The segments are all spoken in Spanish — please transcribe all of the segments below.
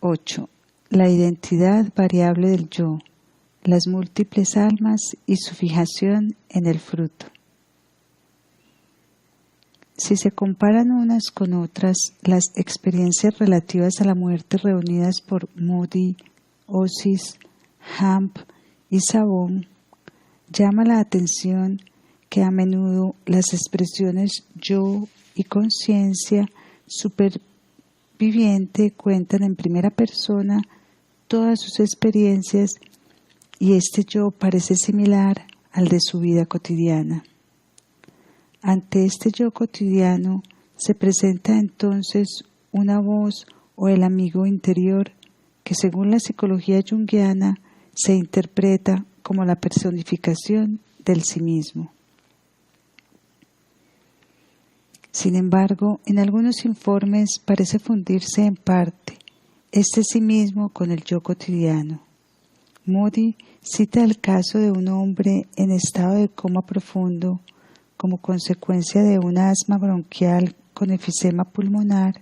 8. La identidad variable del yo, las múltiples almas y su fijación en el fruto. Si se comparan unas con otras, las experiencias relativas a la muerte reunidas por Moody, Osis, Hamp y Sabón, llama la atención que a menudo las expresiones yo y conciencia superviviente cuentan en primera persona todas sus experiencias y este yo parece similar al de su vida cotidiana. Ante este yo cotidiano se presenta entonces una voz o el amigo interior que según la psicología junguiana se interpreta como la personificación del sí mismo. Sin embargo, en algunos informes parece fundirse en parte este sí mismo con el yo cotidiano. Moody cita el caso de un hombre en estado de coma profundo como consecuencia de una asma bronquial con efisema pulmonar,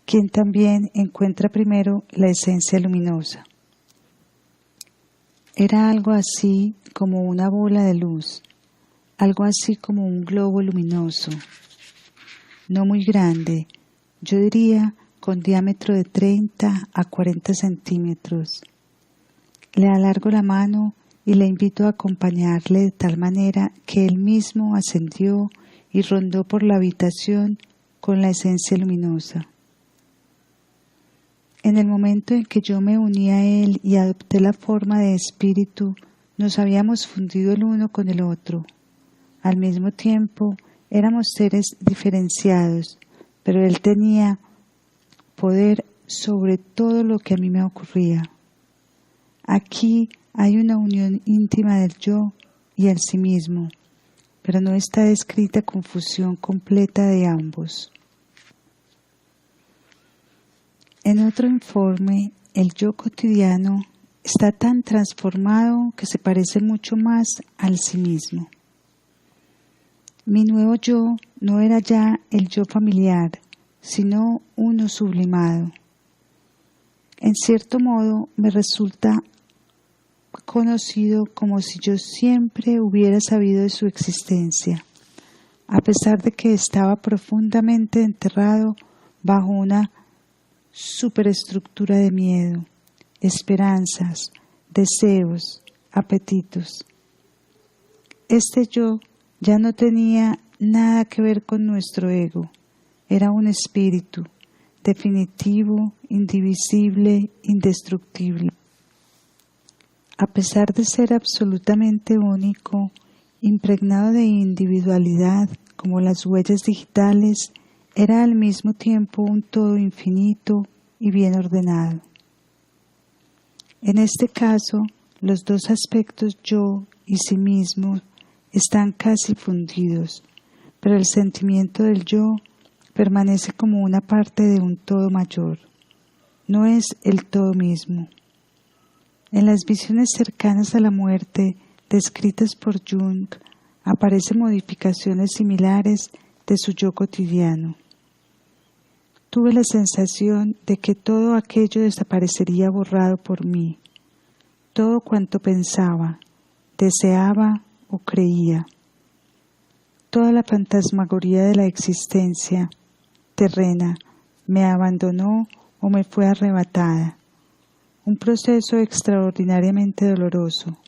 quien también encuentra primero la esencia luminosa. Era algo así como una bola de luz, algo así como un globo luminoso, no muy grande, yo diría con diámetro de 30 a 40 centímetros. Le alargo la mano y le invito a acompañarle de tal manera que él mismo ascendió y rondó por la habitación con la esencia luminosa. En el momento en que yo me uní a él y adopté la forma de espíritu, nos habíamos fundido el uno con el otro. Al mismo tiempo, éramos seres diferenciados, pero él tenía poder sobre todo lo que a mí me ocurría. Aquí hay una unión íntima del yo y el sí mismo, pero no está descrita con fusión completa de ambos. En otro informe, el yo cotidiano está tan transformado que se parece mucho más al sí mismo. Mi nuevo yo no era ya el yo familiar, sino uno sublimado. En cierto modo me resulta conocido como si yo siempre hubiera sabido de su existencia, a pesar de que estaba profundamente enterrado bajo una superestructura de miedo, esperanzas, deseos, apetitos. Este yo ya no tenía nada que ver con nuestro ego, era un espíritu definitivo, indivisible, indestructible. A pesar de ser absolutamente único, impregnado de individualidad como las huellas digitales, era al mismo tiempo un todo infinito y bien ordenado. En este caso, los dos aspectos yo y sí mismo están casi fundidos, pero el sentimiento del yo permanece como una parte de un todo mayor, no es el todo mismo. En las visiones cercanas a la muerte descritas por Jung aparecen modificaciones similares de su yo cotidiano. Tuve la sensación de que todo aquello desaparecería borrado por mí, todo cuanto pensaba, deseaba o creía. Toda la fantasmagoría de la existencia terrena me abandonó o me fue arrebatada. Un proceso extraordinariamente doloroso,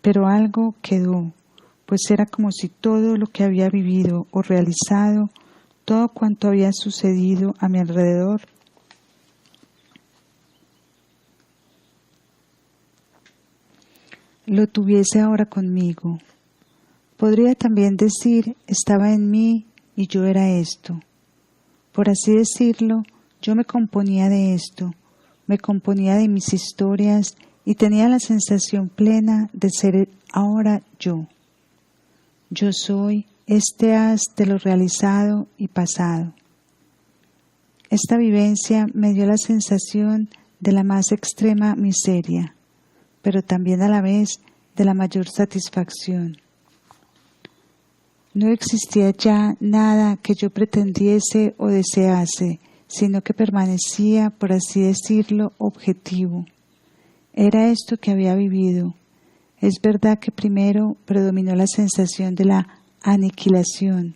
pero algo quedó, pues era como si todo lo que había vivido o realizado, todo cuanto había sucedido a mi alrededor, lo tuviese ahora conmigo. Podría también decir, estaba en mí y yo era esto. Por así decirlo, yo me componía de esto, me componía de mis historias y tenía la sensación plena de ser ahora yo. Yo soy este haz de lo realizado y pasado. Esta vivencia me dio la sensación de la más extrema miseria, pero también a la vez de la mayor satisfacción. No existía ya nada que yo pretendiese o desease, sino que permanecía, por así decirlo, objetivo. Era esto que había vivido. Es verdad que primero predominó la sensación de la aniquilación,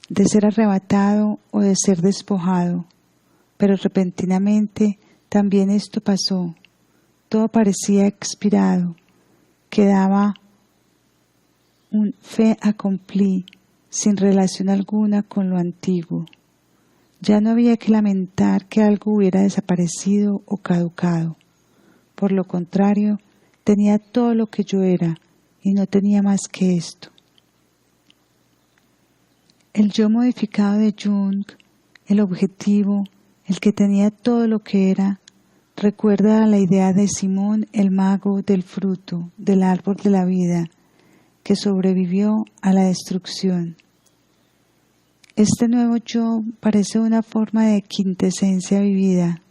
de ser arrebatado o de ser despojado, pero repentinamente también esto pasó. Todo parecía expirado, quedaba un fait accompli, sin relación alguna con lo antiguo. Ya no había que lamentar que algo hubiera desaparecido o caducado. Por lo contrario, tenía todo lo que yo era y no tenía más que esto. El yo modificado de Jung, el objetivo, el que tenía todo lo que era, recuerda a la idea de Simón el mago del fruto, del árbol de la vida, que sobrevivió a la destrucción. Este nuevo yo parece una forma de quintesencia vivida,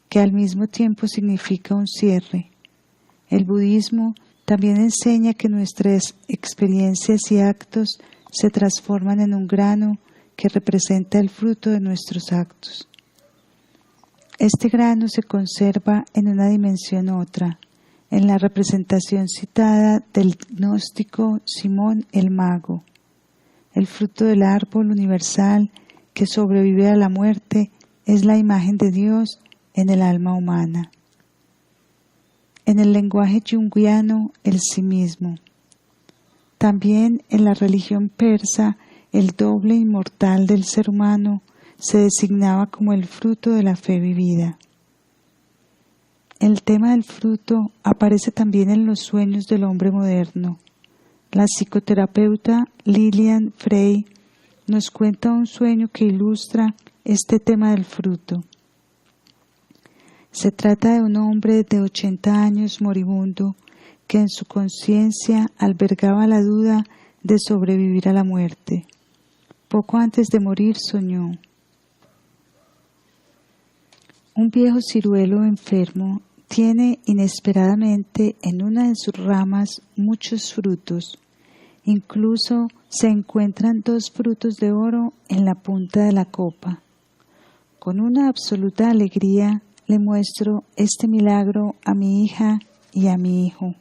que al mismo tiempo significa un cierre. El budismo también enseña que nuestras experiencias y actos se transforman en un grano que representa el fruto de nuestros actos. Este grano se conserva en una dimensión otra, en la representación citada del gnóstico Simón el Mago. El fruto del árbol universal que sobrevive a la muerte es la imagen de Dios en el alma humana. En el lenguaje junguiano, el sí mismo. También en la religión persa, el doble inmortal del ser humano se designaba como el fruto de la fe vivida. El tema del fruto aparece también en los sueños del hombre moderno. La psicoterapeuta Lilian Frey nos cuenta un sueño que ilustra este tema del fruto. Se trata de un hombre de 80 años moribundo que en su conciencia albergaba la duda de sobrevivir a la muerte. Poco antes de morir soñó. Un viejo ciruelo enfermo tiene inesperadamente en una de sus ramas muchos frutos. Incluso se encuentran 2 frutos de oro en la punta de la copa. Con una absoluta alegría le muestro este milagro a mi hija y a mi hijo.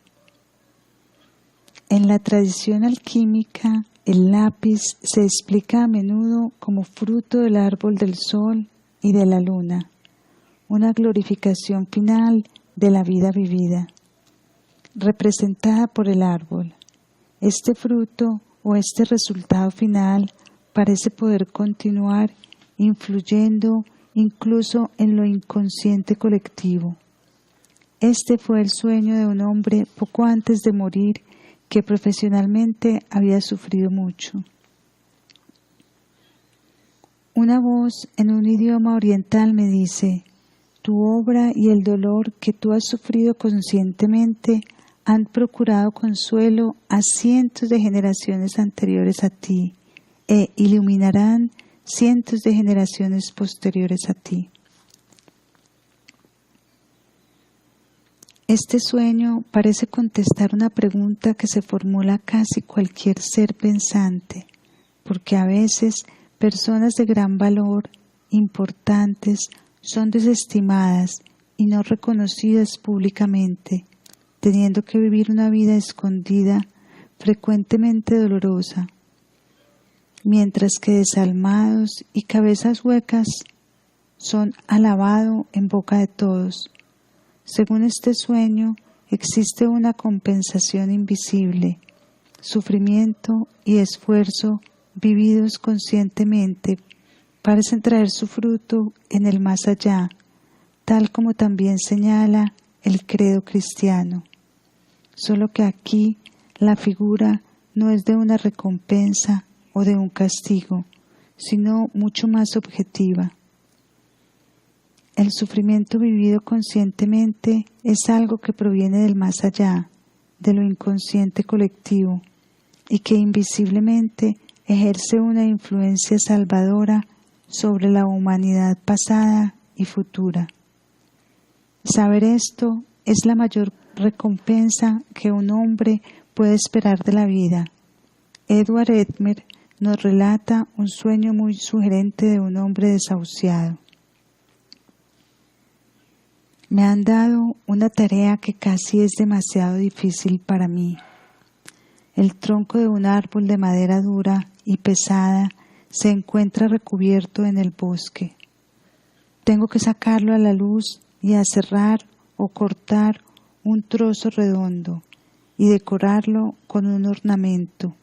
En la tradición alquímica, el lápiz se explica a menudo como fruto del árbol del sol y de la luna, una glorificación final de la vida vivida, representada por el árbol. Este fruto o este resultado final parece poder continuar influyendo incluso en lo inconsciente colectivo. Este fue el sueño de un hombre poco antes de morir que profesionalmente había sufrido mucho. Una voz en un idioma oriental me dice: tu obra y el dolor que tú has sufrido conscientemente han procurado consuelo a cientos de generaciones anteriores a ti e iluminarán cientos de generaciones posteriores a ti. Este sueño parece contestar una pregunta que se formula casi cualquier ser pensante, porque a veces personas de gran valor, importantes, son desestimadas y no reconocidas públicamente, teniendo que vivir una vida escondida, frecuentemente dolorosa, mientras que desalmados y cabezas huecas son alabados en boca de todos. Según este sueño, existe una compensación invisible, sufrimiento y esfuerzo vividos conscientemente parecen traer su fruto en el más allá, tal como también señala el credo cristiano. Solo que aquí la figura no es de una recompensa o de un castigo, sino mucho más objetiva. El sufrimiento vivido conscientemente es algo que proviene del más allá, de lo inconsciente colectivo, y que invisiblemente ejerce una influencia salvadora sobre la humanidad pasada y futura. Saber esto es la mayor recompensa que un hombre puede esperar de la vida. Edward Edmer nos relata un sueño muy sugerente de un hombre desahuciado. Me han dado una tarea que casi es demasiado difícil para mí. El tronco de un árbol de madera dura y pesada se encuentra recubierto en el bosque. Tengo que sacarlo a la luz y aserrar o cortar un trozo redondo y decorarlo con un ornamento.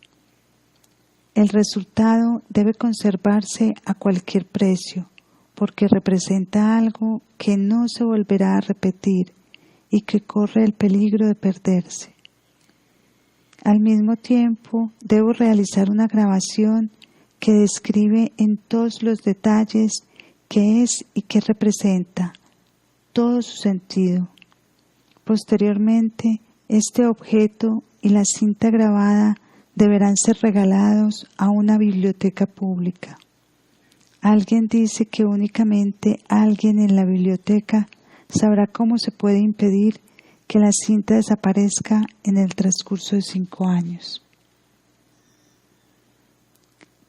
El resultado debe conservarse a cualquier precio, porque representa algo que no se volverá a repetir y que corre el peligro de perderse. Al mismo tiempo, debo realizar una grabación que describe en todos los detalles qué es y qué representa, todo su sentido. Posteriormente, este objeto y la cinta grabada deberán ser regalados a una biblioteca pública. Alguien dice que únicamente alguien en la biblioteca sabrá cómo se puede impedir que la cinta desaparezca en el transcurso de 5 años.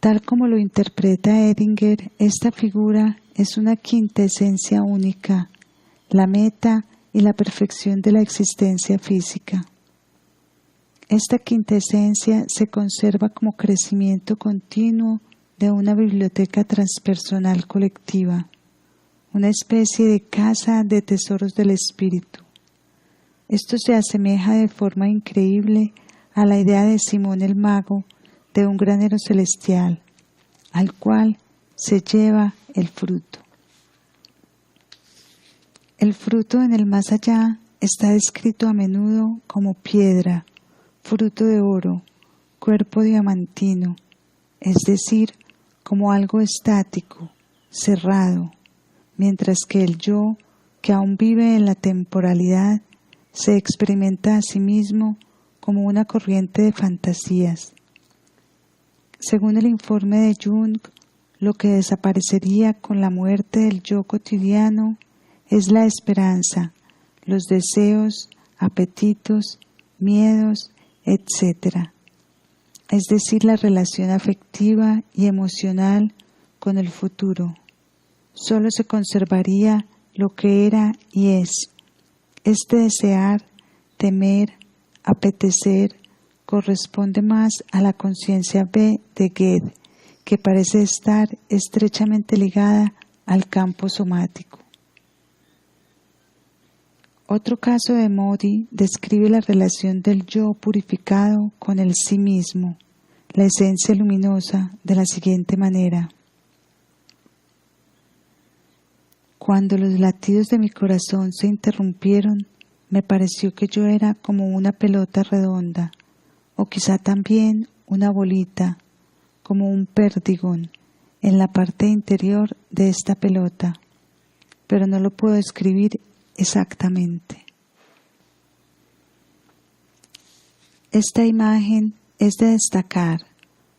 Tal como lo interpreta Edinger, esta figura es una quintesencia única, la meta y la perfección de la existencia física. Esta quintesencia se conserva como crecimiento continuo de una biblioteca transpersonal colectiva, una especie de casa de tesoros del espíritu. Esto se asemeja de forma increíble a la idea de Simón el Mago de un granero celestial, al cual se lleva el fruto. El fruto en el más allá está descrito a menudo como piedra, fruto de oro, cuerpo diamantino, es decir, como algo estático, cerrado, mientras que el yo, que aún vive en la temporalidad, se experimenta a sí mismo como una corriente de fantasías. Según el informe de Jung, lo que desaparecería con la muerte del yo cotidiano es la esperanza, los deseos, apetitos, miedos, etc. Es decir, la relación afectiva y emocional con el futuro. Solo se conservaría lo que era y es. Este desear, temer, apetecer, corresponde más a la conciencia B de Goethe, que parece estar estrechamente ligada al campo somático. Otro caso de Modi describe la relación del yo purificado con el sí mismo, la esencia luminosa, de la siguiente manera. Cuando los latidos de mi corazón se interrumpieron, me pareció que yo era como una pelota redonda, o quizá también una bolita, como un perdigón, en la parte interior de esta pelota, pero no lo puedo escribir exactamente. Esta imagen es de destacar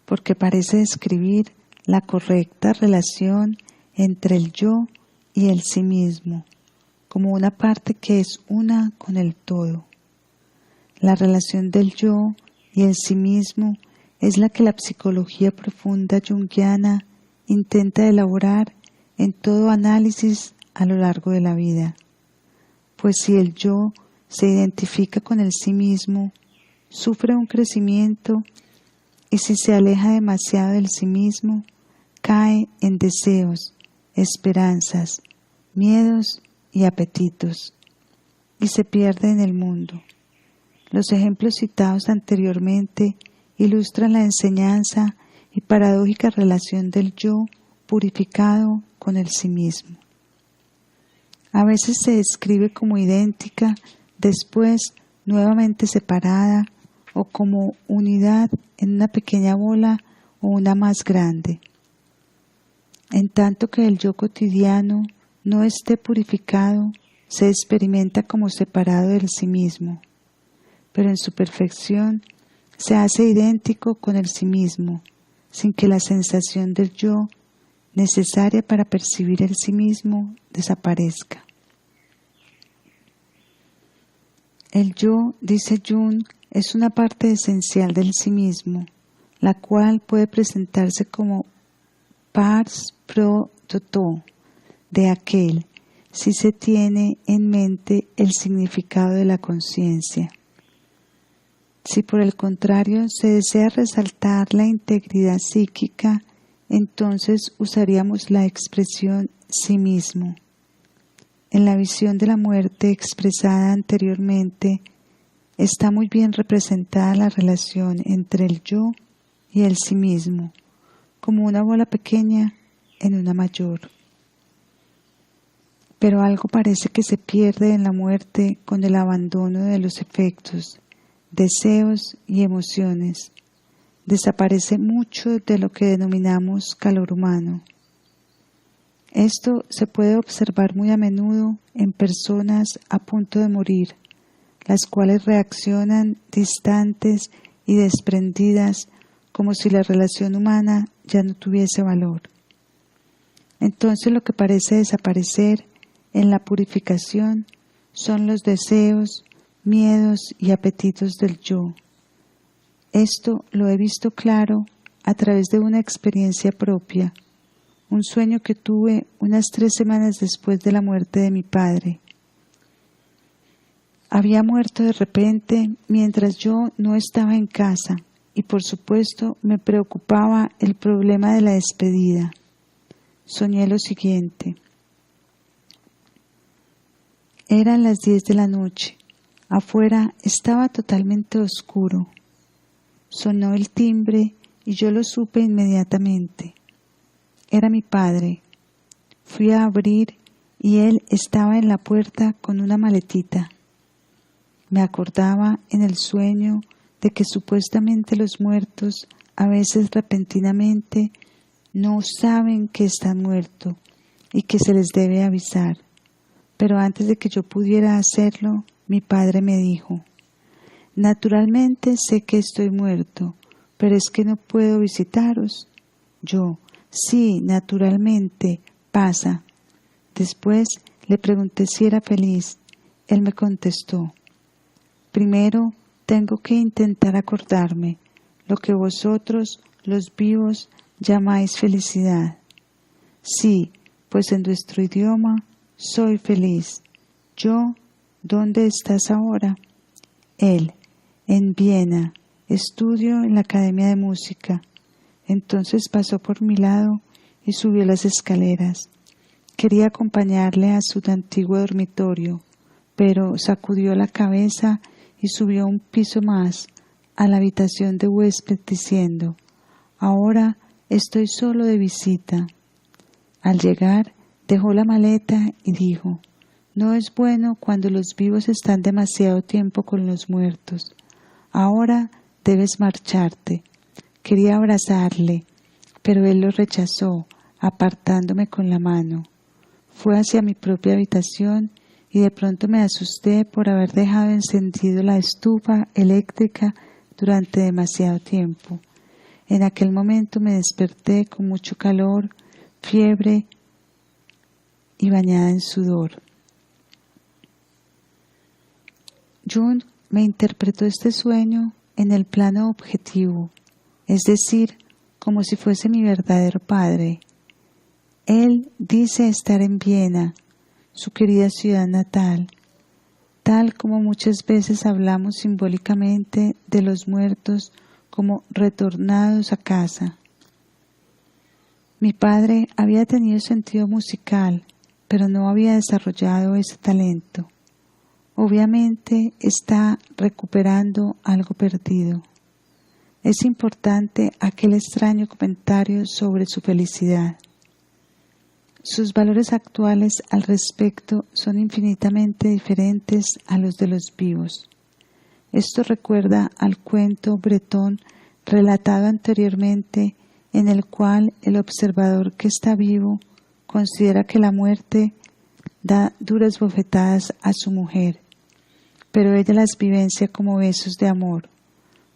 porque parece describir la correcta relación entre el yo y el sí mismo, como una parte que es una con el todo. La relación del yo y el sí mismo es la que la psicología profunda junguiana intenta elaborar en todo análisis a lo largo de la vida. Pues si el yo se identifica con el sí mismo, sufre un crecimiento y si se aleja demasiado del sí mismo, cae en deseos, esperanzas, miedos y apetitos y se pierde en el mundo. Los ejemplos citados anteriormente ilustran la enseñanza y paradójica relación del yo purificado con el sí mismo. A veces se describe como idéntica, después nuevamente separada o como unidad en una pequeña bola o una más grande. En tanto que el yo cotidiano no esté purificado, se experimenta como separado del sí mismo, pero en su perfección se hace idéntico con el sí mismo, sin que la sensación del yo, necesaria para percibir el sí mismo, desaparezca. El yo, dice Jung, es una parte esencial del sí mismo, la cual puede presentarse como pars pro toto, de aquel, si se tiene en mente el significado de la conciencia. Si por el contrario se desea resaltar la integridad psíquica, entonces usaríamos la expresión sí mismo. En la visión de la muerte expresada anteriormente, está muy bien representada la relación entre el yo y el sí mismo, como una bola pequeña en una mayor. Pero algo parece que se pierde en la muerte con el abandono de los efectos, deseos y emociones. Desaparece mucho de lo que denominamos calor humano. Esto se puede observar muy a menudo en personas a punto de morir, las cuales reaccionan distantes y desprendidas como si la relación humana ya no tuviese valor. Entonces lo que parece desaparecer en la purificación son los deseos, miedos y apetitos del yo. Esto lo he visto claro a través de una experiencia propia, un sueño que tuve unas 3 semanas después de la muerte de mi padre. Había muerto de repente mientras yo no estaba en casa y por supuesto me preocupaba el problema de la despedida. Soñé lo siguiente. Eran las 10 de la noche. Afuera estaba totalmente oscuro. Sonó el timbre y yo lo supe inmediatamente. Era mi padre. Fui a abrir y él estaba en la puerta con una maletita. Me acordaba en el sueño de que supuestamente los muertos a veces repentinamente no saben que están muertos y que se les debe avisar. Pero antes de que yo pudiera hacerlo, mi padre me dijo: naturalmente sé que estoy muerto, pero es que no puedo visitaros. Yo: sí, naturalmente, pasa. Después le pregunté si era feliz. Él me contestó: primero tengo que intentar acordarme lo que vosotros, los vivos, llamáis felicidad. Sí, pues en vuestro idioma soy feliz. Yo, ¿dónde estás ahora? Él: en Viena, estudio en la Academia de Música. Entonces pasó por mi lado y subió las escaleras. Quería acompañarle a su antiguo dormitorio, pero sacudió la cabeza y subió un piso más, a la habitación de huésped, diciendo: ahora estoy solo de visita. Al llegar, dejó la maleta y dijo: no es bueno cuando los vivos están demasiado tiempo con los muertos. Ahora debes marcharte. Quería abrazarle, pero él lo rechazó, apartándome con la mano. Fue hacia mi propia habitación y de pronto me asusté por haber dejado encendido la estufa eléctrica durante demasiado tiempo. En aquel momento me desperté con mucho calor, fiebre y bañada en sudor. Jung me interpretó este sueño en el plano objetivo, es decir, como si fuese mi verdadero padre. Él dice estar en Viena, su querida ciudad natal, tal como muchas veces hablamos simbólicamente de los muertos como retornados a casa. Mi padre había tenido sentido musical, pero no había desarrollado ese talento. Obviamente está recuperando algo perdido. Es importante aquel extraño comentario sobre su felicidad. Sus valores actuales al respecto son infinitamente diferentes a los de los vivos. Esto recuerda al cuento bretón relatado anteriormente, en el cual el observador que está vivo considera que la muerte da duras bofetadas a su mujer, pero ella las vivencia como besos de amor.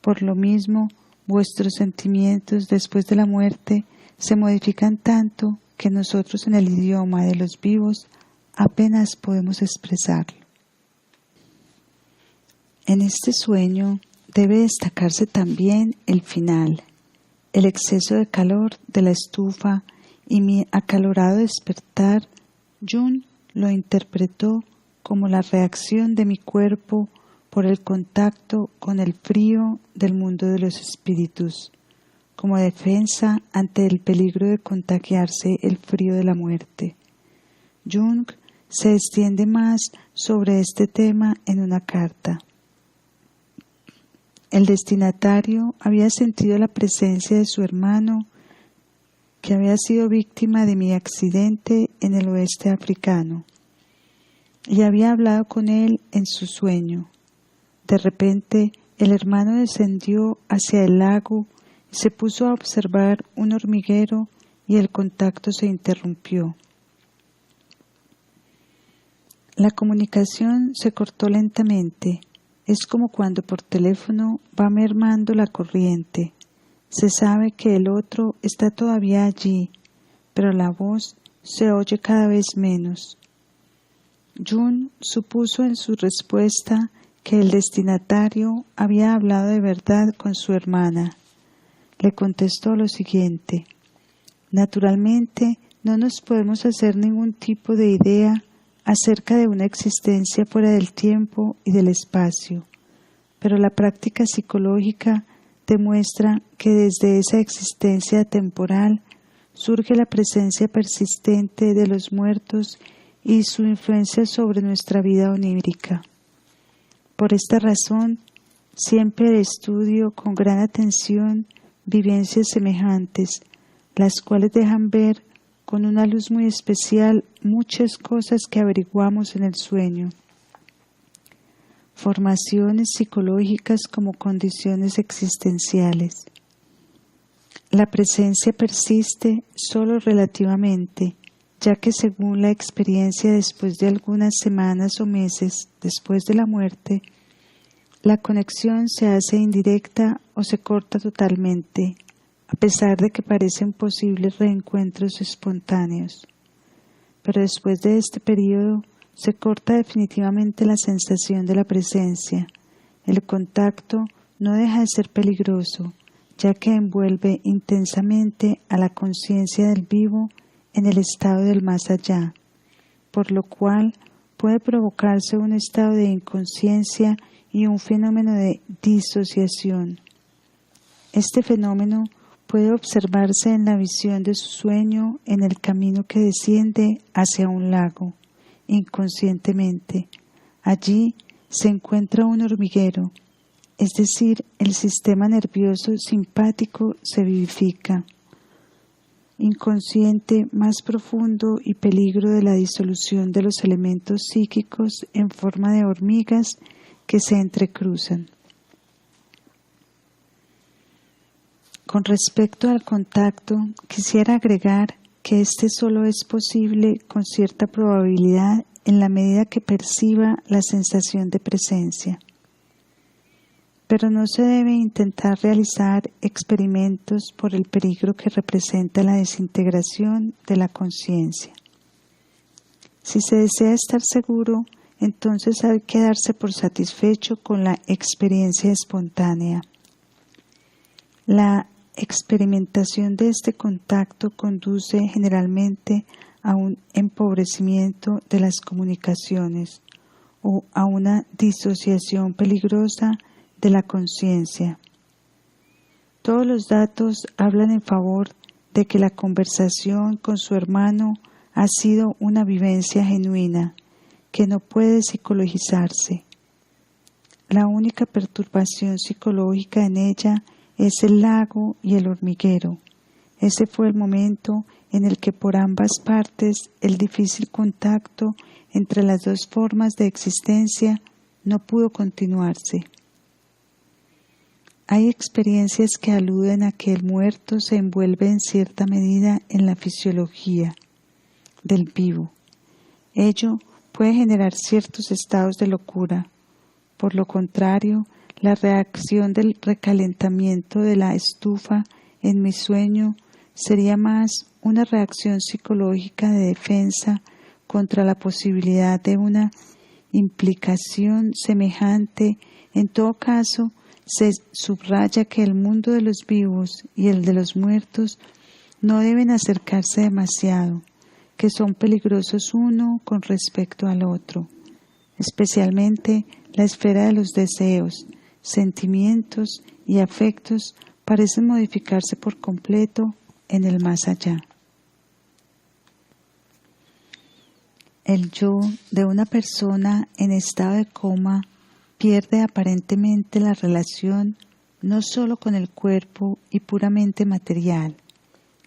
Por lo mismo, vuestros sentimientos después de la muerte se modifican tanto que nosotros en el idioma de los vivos apenas podemos expresarlo. En este sueño debe destacarse también el final, el exceso de calor de la estufa y mi acalorado despertar. Jung lo interpretó como la reacción de mi cuerpo por el contacto con el frío del mundo de los espíritus, como defensa ante el peligro de contagiarse el frío de la muerte. Jung se extiende más sobre este tema en una carta. El destinatario había sentido la presencia de su hermano, que había sido víctima de mi accidente en el oeste africano, y había hablado con él en su sueño. De repente, el hermano descendió hacia el lago y se puso a observar un hormiguero y el contacto se interrumpió. La comunicación se cortó lentamente. Es como cuando por teléfono va mermando la corriente. Se sabe que el otro está todavía allí, pero la voz se oye cada vez menos. Jung supuso en su respuesta que el destinatario había hablado de verdad con su hermana. Le contestó lo siguiente: naturalmente no nos podemos hacer ningún tipo de idea acerca de una existencia fuera del tiempo y del espacio, pero la práctica psicológica demuestra que desde esa existencia temporal surge la presencia persistente de los muertos y su influencia sobre nuestra vida onírica. Por esta razón, siempre estudio con gran atención vivencias semejantes, las cuales dejan ver con una luz muy especial muchas cosas que averiguamos en el sueño. Formaciones psicológicas como condiciones existenciales. La presencia persiste solo relativamente, ya que según la experiencia después de algunas semanas o meses después de la muerte, la conexión se hace indirecta o se corta totalmente, a pesar de que parecen posibles reencuentros espontáneos. Pero después de este periodo, se corta definitivamente la sensación de la presencia. El contacto no deja de ser peligroso, ya que envuelve intensamente a la conciencia del vivo en el estado del más allá, por lo cual puede provocarse un estado de inconsciencia y un fenómeno de disociación. Este fenómeno puede observarse en la visión de su sueño en el camino que desciende hacia un lago, inconscientemente. Allí se encuentra un hormiguero, es decir, el sistema nervioso simpático se vivifica. Inconsciente más profundo y peligro de la disolución de los elementos psíquicos en forma de hormigas que se entrecruzan. Con respecto al contacto, quisiera agregar que este solo es posible con cierta probabilidad en la medida que perciba la sensación de presencia. Pero no se debe intentar realizar experimentos por el peligro que representa la desintegración de la conciencia. Si se desea estar seguro, entonces hay que darse por satisfecho con la experiencia espontánea. La experimentación de este contacto conduce generalmente a un empobrecimiento de las comunicaciones o a una disociación peligrosa de la conciencia. Todos los datos hablan en favor de que la conversación con su hermano ha sido una vivencia genuina que no puede psicologizarse. La única perturbación psicológica en ella es el lago y el hormiguero. Ese fue el momento en el que por ambas partes el difícil contacto entre las dos formas de existencia no pudo continuarse. Hay experiencias que aluden a que el muerto se envuelve en cierta medida en la fisiología del vivo. Ello puede generar ciertos estados de locura. Por lo contrario, la reacción del recalentamiento de la estufa en mi sueño sería más una reacción psicológica de defensa contra la posibilidad de una implicación semejante. En todo caso, se subraya que el mundo de los vivos y el de los muertos no deben acercarse demasiado, que son peligrosos uno con respecto al otro, especialmente la esfera de los deseos, sentimientos y afectos parecen modificarse por completo en el más allá. El yo de una persona en estado de coma pierde aparentemente la relación no solo con el cuerpo y puramente material,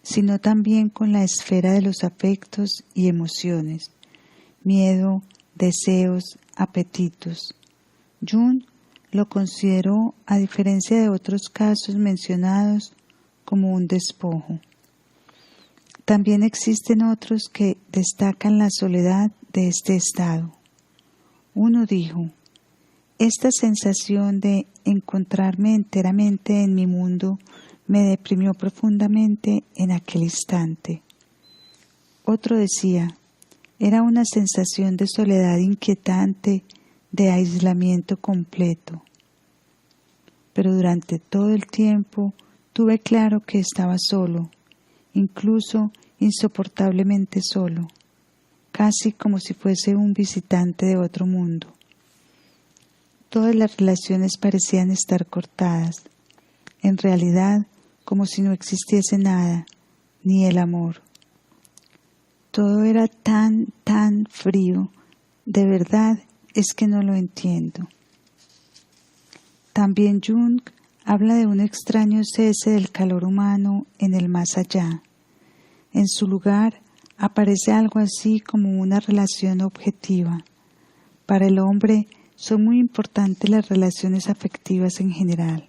sino también con la esfera de los afectos y emociones, miedo, deseos, apetitos. Jung lo consideró, a diferencia de otros casos mencionados, como un despojo. También existen otros que destacan la soledad de este estado. Uno dijo: esta sensación de encontrarme enteramente en mi mundo me deprimió profundamente en aquel instante. Otro decía: era una sensación de soledad inquietante, de aislamiento completo. Pero durante todo el tiempo tuve claro que estaba solo, incluso insoportablemente solo, casi como si fuese un visitante de otro mundo. Todas las relaciones parecían estar cortadas, en realidad como si no existiese nada, ni el amor. Todo era tan frío, de verdad es que no lo entiendo. También Jung habla de un extraño cese del calor humano en el más allá. En su lugar aparece algo así como una relación objetiva. Para el hombre son muy importantes las relaciones afectivas en general,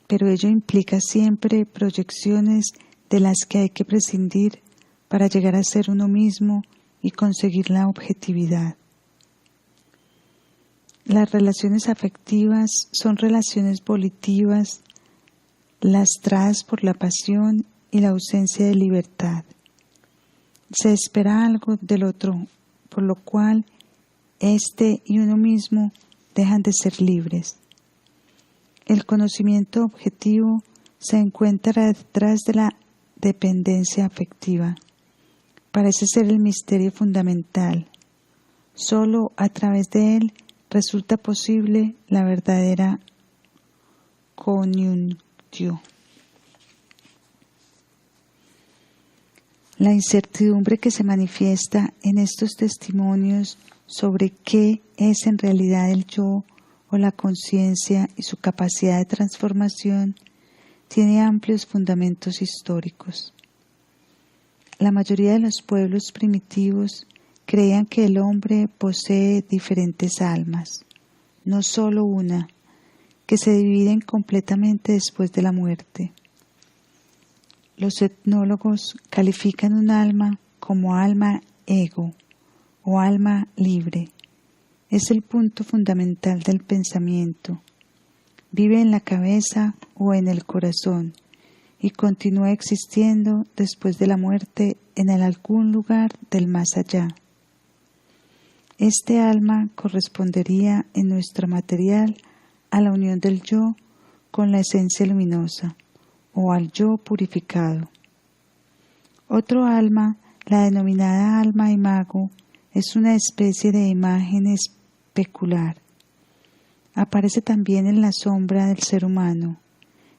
pero ello implica siempre proyecciones de las que hay que prescindir para llegar a ser uno mismo y conseguir la objetividad. Las relaciones afectivas son relaciones volitivas, lastradas por la pasión y la ausencia de libertad. Se espera algo del otro, por lo cual éste y uno mismo dejan de ser libres. El conocimiento objetivo se encuentra detrás de la dependencia afectiva. Parece ser el misterio fundamental. Solo a través de él resulta posible la verdadera comunión. La incertidumbre que se manifiesta en estos testimonios sobre qué es en realidad el yo o la conciencia y su capacidad de transformación tiene amplios fundamentos históricos. La mayoría de los pueblos primitivos creían que el hombre posee diferentes almas, no solo una, que se dividen completamente después de la muerte. Los etnólogos califican un alma como alma ego o alma libre. Es el punto fundamental del pensamiento. Vive en la cabeza o en el corazón y continúa existiendo después de la muerte en algún lugar del más allá. Este alma correspondería en nuestro material a la unión del yo con la esencia luminosa o al yo purificado. Otro alma, la denominada alma imago, es una especie de imagen especular. Aparece también en la sombra del ser humano.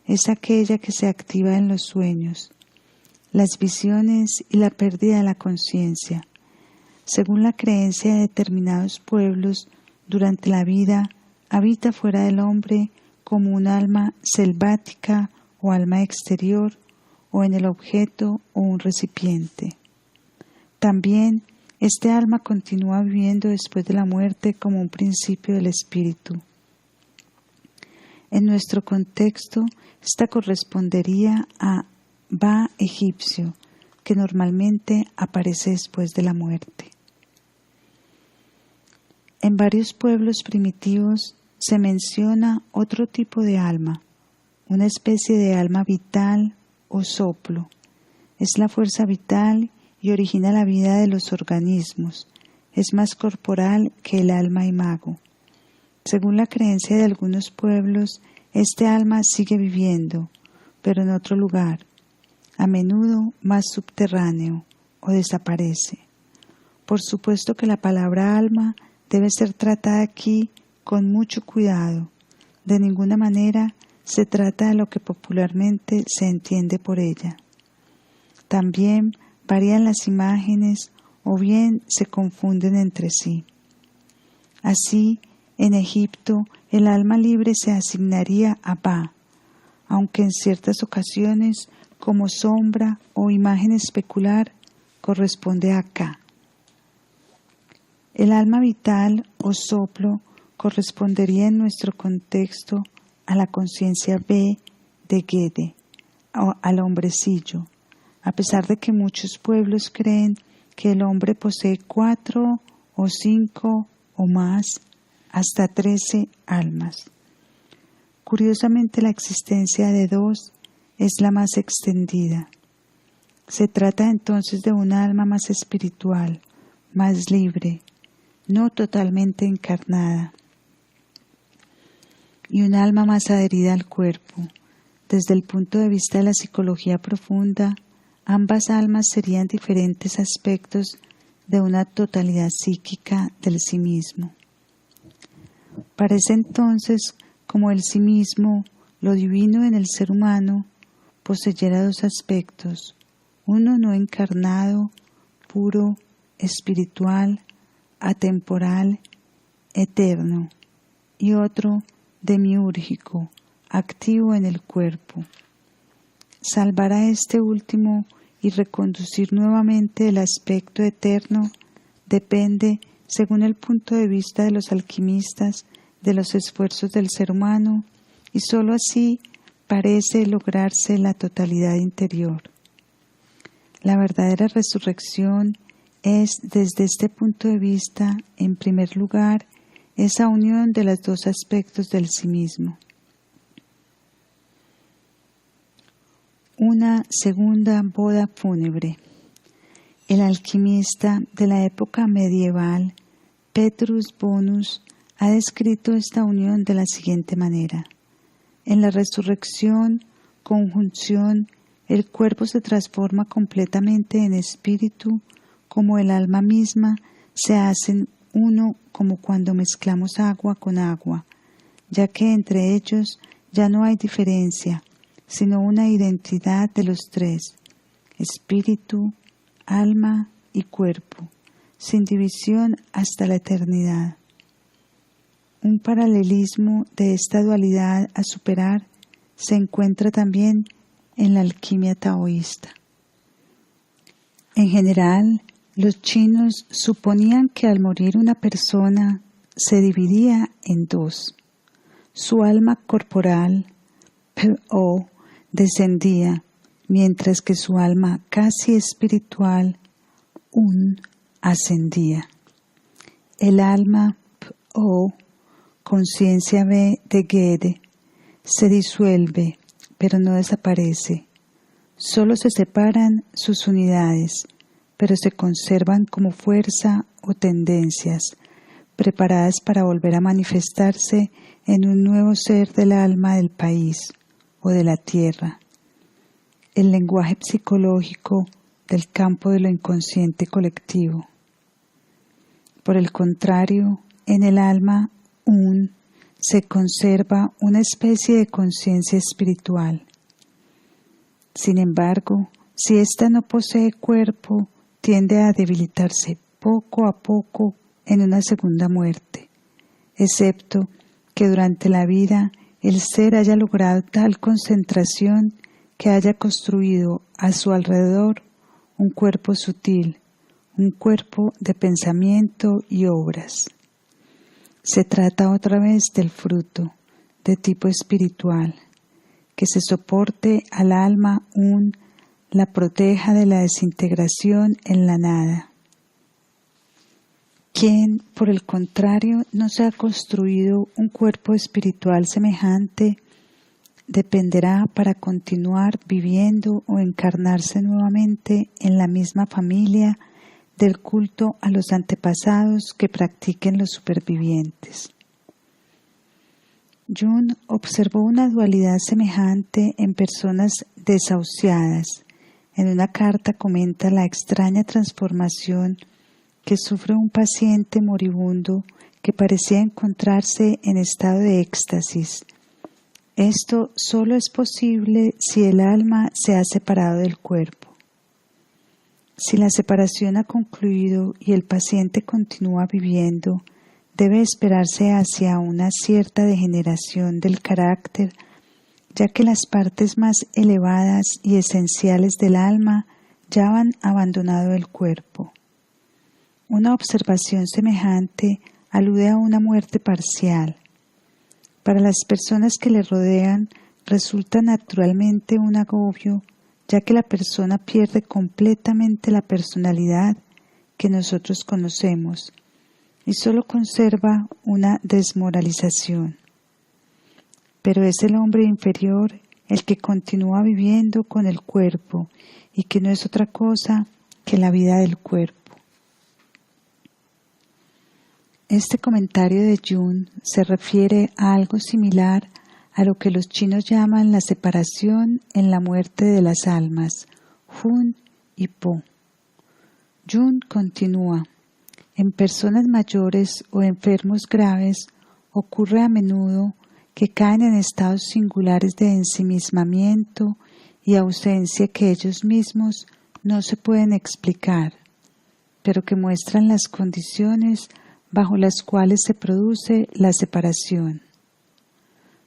Es aquella que se activa en los sueños, las visiones y la pérdida de la conciencia. Según la creencia de determinados pueblos, durante la vida habita fuera del hombre como un alma selvática o alma exterior, o en el objeto o un recipiente. También este alma continúa viviendo después de la muerte como un principio del espíritu. En nuestro contexto, esta correspondería a Ba egipcio, que normalmente aparece después de la muerte. En varios pueblos primitivos se menciona otro tipo de alma, una especie de alma vital o soplo. Es la fuerza vital y origina la vida de los organismos. Es más corporal que el alma imago. Según la creencia de algunos pueblos, este alma sigue viviendo, pero en otro lugar, a menudo más subterráneo, o desaparece. Por supuesto que la palabra alma debe ser tratada aquí con mucho cuidado. De ninguna manera se trata de lo que popularmente se entiende por ella. También varían las imágenes o bien se confunden entre sí. Así, en Egipto, el alma libre se asignaría a Ba, aunque en ciertas ocasiones, como sombra o imagen especular, corresponde a Ka. El alma vital o soplo correspondería en nuestro contexto a la conciencia B de Gede, al hombrecillo, a pesar de que muchos pueblos creen que el hombre posee 4 o 5 o más, hasta 13 almas. Curiosamente, la existencia de 2 es la más extendida. Se trata entonces de una alma más espiritual, más libre, no totalmente encarnada, y un alma más adherida al cuerpo. Desde el punto de vista de la psicología profunda, ambas almas serían diferentes aspectos de una totalidad psíquica del sí mismo. Parece entonces como el sí mismo, lo divino en el ser humano, poseyera 2 aspectos, uno no encarnado, puro, espiritual, atemporal, eterno, y otro demiúrgico, activo en el cuerpo. Salvar a este último y reconducir nuevamente el aspecto eterno depende, según el punto de vista de los alquimistas, de los esfuerzos del ser humano, y sólo así parece lograrse la totalidad interior. La verdadera resurrección es, desde este punto de vista, en primer lugar, esa unión de los 2 aspectos del sí mismo. Una segunda boda fúnebre. El alquimista de la época medieval, Petrus Bonus, ha descrito esta unión de la siguiente manera. En la resurrección, conjunción, el cuerpo se transforma completamente en espíritu, como el alma misma se hacen uno como cuando mezclamos agua con agua, ya que entre ellos ya no hay diferencia, sino una identidad de los 3, espíritu, alma y cuerpo, sin división hasta la eternidad. Un paralelismo de esta dualidad a superar se encuentra también en la alquimia taoísta. En general, los chinos suponían que al morir una persona se dividía en 2. Su alma corporal, P-O, descendía, mientras que su alma casi espiritual, Un, ascendía. El alma P-O, conciencia B de Gede, se disuelve, pero no desaparece. Solo se separan sus unidades, pero se conservan como fuerza o tendencias, preparadas para volver a manifestarse en un nuevo ser del alma del país o de la tierra. El lenguaje psicológico del campo de lo inconsciente colectivo. Por el contrario, en el alma se conserva una especie de conciencia espiritual. Sin embargo, si ésta no posee cuerpo, tiende a debilitarse poco a poco en una segunda muerte, excepto que durante la vida el ser haya logrado tal concentración que haya construido a su alrededor un cuerpo sutil, un cuerpo de pensamiento y obras. Se trata otra vez del fruto, de tipo espiritual, que se soporte al alma la proteja de la desintegración en la nada. Quien, por el contrario, no se ha construido un cuerpo espiritual semejante, dependerá para continuar viviendo o encarnarse nuevamente en la misma familia del culto a los antepasados que practiquen los supervivientes. Jung observó una dualidad semejante en personas desahuciadas, en una carta comenta la extraña transformación que sufre un paciente moribundo que parecía encontrarse en estado de éxtasis. Esto solo es posible si el alma se ha separado del cuerpo. Si la separación ha concluido y el paciente continúa viviendo, debe esperarse hacia una cierta degeneración del carácter, ya que las partes más elevadas y esenciales del alma ya han abandonado el cuerpo. Una observación semejante alude a una muerte parcial. Para las personas que le rodean resulta naturalmente un agobio, ya que la persona pierde completamente la personalidad que nosotros conocemos y solo conserva una desmoralización. Pero es el hombre inferior el que continúa viviendo con el cuerpo y que no es otra cosa que la vida del cuerpo. Este comentario de Jung se refiere a algo similar a lo que los chinos llaman la separación en la muerte de las almas, Hun y Po. Jung continúa: en personas mayores o enfermos graves ocurre a menudo que caen en estados singulares de ensimismamiento y ausencia que ellos mismos no se pueden explicar, pero que muestran las condiciones bajo las cuales se produce la separación.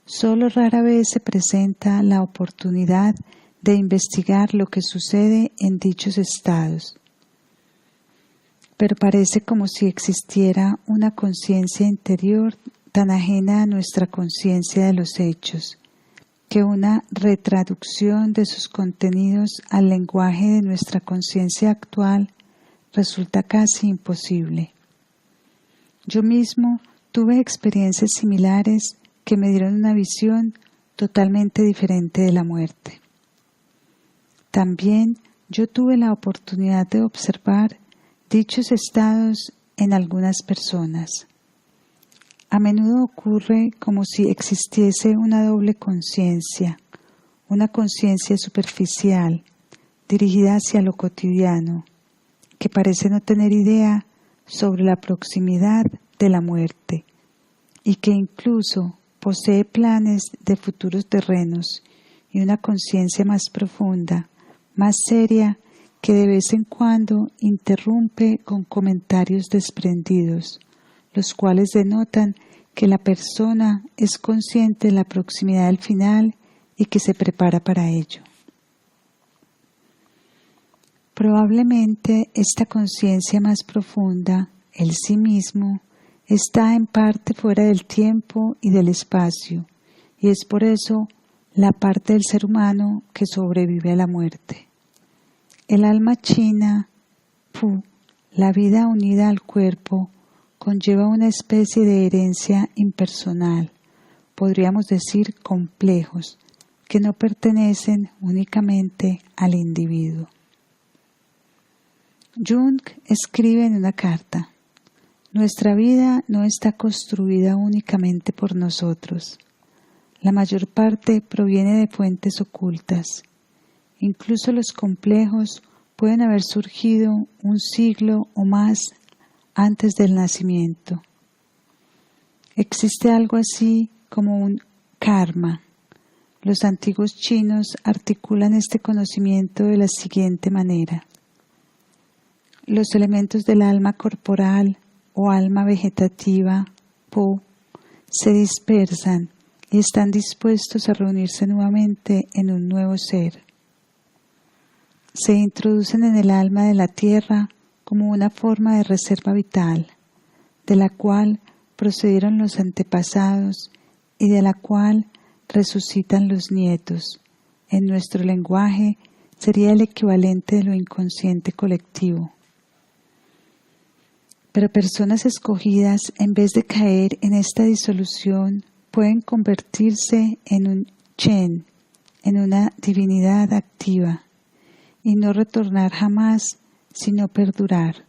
Solo rara vez se presenta la oportunidad de investigar lo que sucede en dichos estados, pero parece como si existiera una conciencia interior tan ajena a nuestra conciencia de los hechos, que una retraducción de sus contenidos al lenguaje de nuestra conciencia actual resulta casi imposible. Yo mismo tuve experiencias similares que me dieron una visión totalmente diferente de la muerte. También yo tuve la oportunidad de observar dichos estados en algunas personas. A menudo ocurre como si existiese una doble conciencia, una conciencia superficial, dirigida hacia lo cotidiano, que parece no tener idea sobre la proximidad de la muerte y que incluso posee planes de futuros terrenos y una conciencia más profunda, más seria, que de vez en cuando interrumpe con comentarios desprendidos, los cuales denotan que la persona es consciente de la proximidad del final y que se prepara para ello. Probablemente esta conciencia más profunda, el sí mismo, está en parte fuera del tiempo y del espacio, y es por eso la parte del ser humano que sobrevive a la muerte. El alma china, Pu, la vida unida al cuerpo, conlleva una especie de herencia impersonal, podríamos decir complejos, que no pertenecen únicamente al individuo. Jung escribe en una carta: nuestra vida no está construida únicamente por nosotros. La mayor parte proviene de fuentes ocultas. Incluso los complejos pueden haber surgido un siglo o más antes del nacimiento. Existe algo así como un karma. Los antiguos chinos articulan este conocimiento de la siguiente manera: los elementos del alma corporal o alma vegetativa, Po, se dispersan y están dispuestos a reunirse nuevamente en un nuevo ser. Se introducen en el alma de la tierra como una forma de reserva vital, de la cual procedieron los antepasados y de la cual resucitan los nietos. En nuestro lenguaje sería el equivalente de lo inconsciente colectivo. Pero personas escogidas, en vez de caer en esta disolución, pueden convertirse en un Chen, en una divinidad activa, y no retornar jamás, sino perdurar.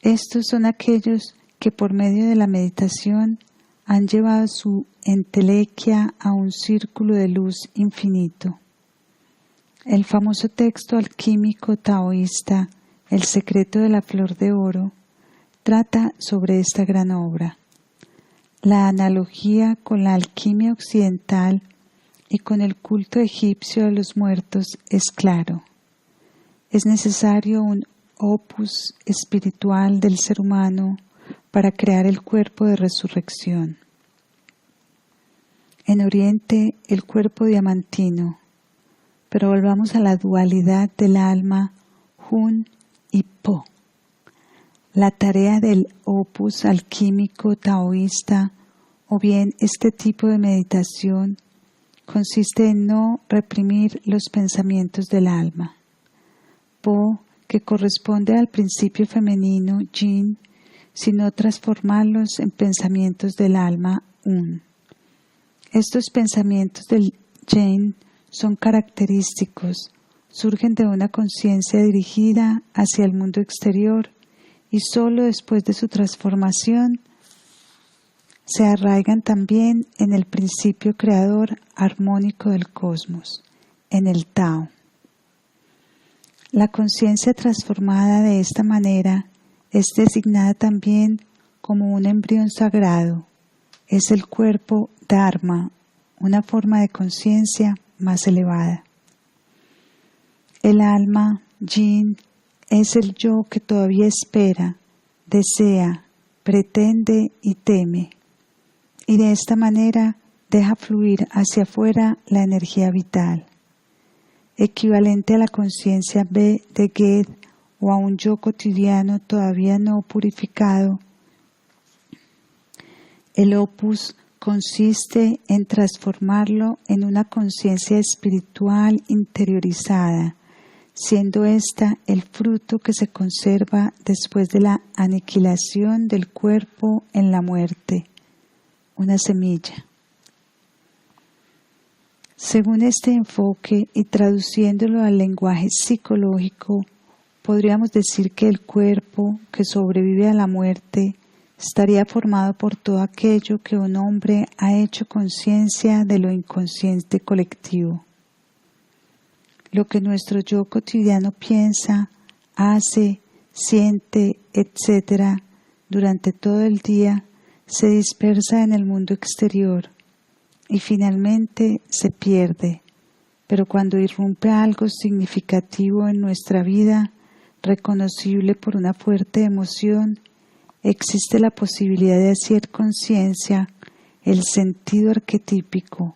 Estos son aquellos que por medio de la meditación han llevado su entelequia a un círculo de luz infinito. El famoso texto alquímico taoísta El secreto de la flor de oro trata sobre esta gran obra. La analogía con la alquimia occidental y con el culto egipcio de los muertos es claro. Es necesario un opus espiritual del ser humano para crear el cuerpo de resurrección. En Oriente, el cuerpo diamantino, pero volvamos a la dualidad del alma Hun y Po. La tarea del opus alquímico taoísta o bien este tipo de meditación consiste en no reprimir los pensamientos del alma. Po, que corresponde al principio femenino Yin, sino transformarlos en pensamientos del alma Un. Estos pensamientos del Yin son característicos, surgen de una conciencia dirigida hacia el mundo exterior y sólo después de su transformación se arraigan también en el principio creador armónico del cosmos, en el Tao. La conciencia transformada de esta manera es designada también como un embrión sagrado, es el cuerpo Dharma, una forma de conciencia más elevada. El alma, Yin, es el yo que todavía espera, desea, pretende y teme, y de esta manera deja fluir hacia afuera la energía vital. Equivalente a la conciencia B de Ged o a un yo cotidiano todavía no purificado, el opus consiste en transformarlo en una conciencia espiritual interiorizada, siendo ésta el fruto que se conserva después de la aniquilación del cuerpo en la muerte, una semilla. Según este enfoque y traduciéndolo al lenguaje psicológico, podríamos decir que el cuerpo que sobrevive a la muerte estaría formado por todo aquello que un hombre ha hecho conciencia de lo inconsciente colectivo. Lo que nuestro yo cotidiano piensa, hace, siente, etc., durante todo el día, se dispersa en el mundo exterior y finalmente se pierde, pero cuando irrumpe algo significativo en nuestra vida, reconocible por una fuerte emoción, existe la posibilidad de hacer conciencia el sentido arquetípico,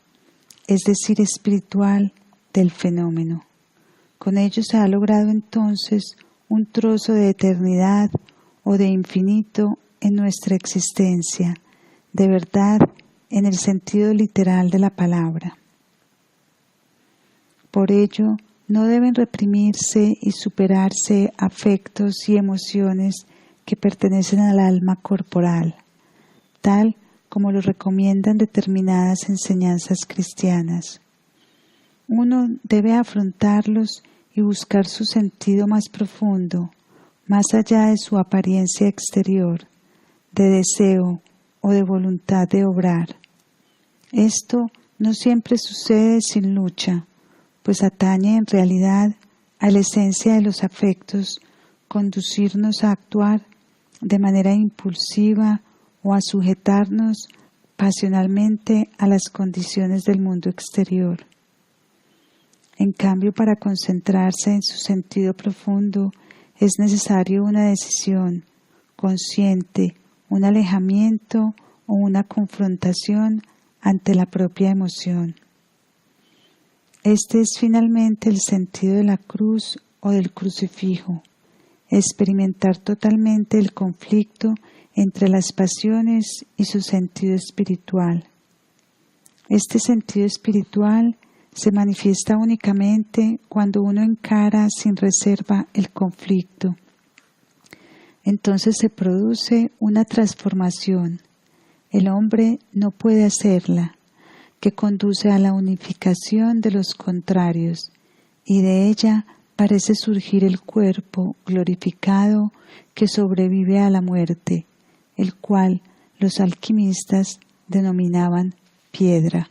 es decir, espiritual, del fenómeno. Con ello se ha logrado entonces un trozo de eternidad o de infinito en nuestra existencia, de verdad en el sentido literal de la palabra. Por ello, no deben reprimirse y superarse afectos y emociones que pertenecen al alma corporal, tal como lo recomiendan determinadas enseñanzas cristianas. Uno debe afrontarlos y buscar su sentido más profundo, más allá de su apariencia exterior, de deseo o de voluntad de obrar. Esto no siempre sucede sin lucha, pues atañe en realidad a la esencia de los afectos, conducirnos a actuar de manera impulsiva o a sujetarnos pasionalmente a las condiciones del mundo exterior. En cambio, para concentrarse en su sentido profundo es necesario una decisión consciente, un alejamiento o una confrontación ante la propia emoción. Este es finalmente el sentido de la cruz o del crucifijo, experimentar totalmente el conflicto entre las pasiones y su sentido espiritual. Este sentido espiritual se manifiesta únicamente cuando uno encara sin reserva el conflicto. Entonces se produce una transformación. El hombre no puede hacerla, que conduce a la unificación de los contrarios, y de ella parece surgir el cuerpo glorificado que sobrevive a la muerte, el cual los alquimistas denominaban piedra.